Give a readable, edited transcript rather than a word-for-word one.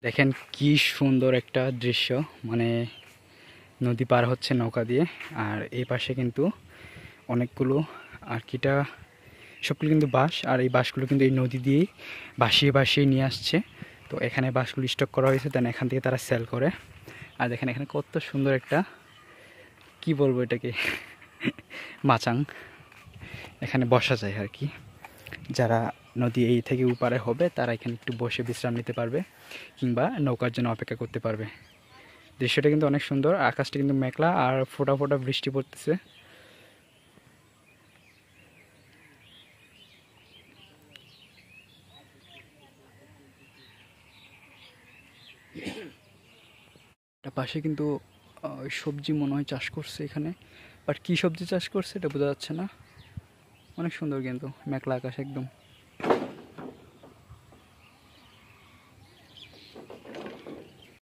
দেখেন কি সুন্দর একটা দৃশ্য, মানে নদী পার হচ্ছে নৌকা দিয়ে। আর এই পাশে কিন্তু অনেকগুলো আর্কিটা সবগুলো কিন্তু বাঁশ, আর এই বাঁশগুলো কিন্তু এই নদী দিয়েই ভাসিয়ে ভাসিয়ে নিয়ে আসছে। তো এখানে বাঁশগুলো স্টক করা হয়েছে, দেন এখান থেকে তারা সেল করে। আর দেখেন এখানে কত সুন্দর একটা, কি বলবো এটাকে, মাচাং। এখানে বসা যায় আর কি, যারা নদী এই থেকে উপারে হবে তারা এখানে একটু বসে বিশ্রাম নিতে পারবে কিংবা নৌকার জন্য অপেক্ষা করতে পারবে। দৃশ্যটা কিন্তু অনেক সুন্দর, আকাশটা কিন্তু মেঘলা আর ফোঁটা ফোঁটা বৃষ্টি পড়তেছে। পাশে কিন্তু সবজি মনে হয় চাষ করছে এখানে, বাট কি সবজি চাষ করছে এটা বোঝা যাচ্ছে না। অনেক সুন্দর কিন্তু মেঘলা আকাশ একদম।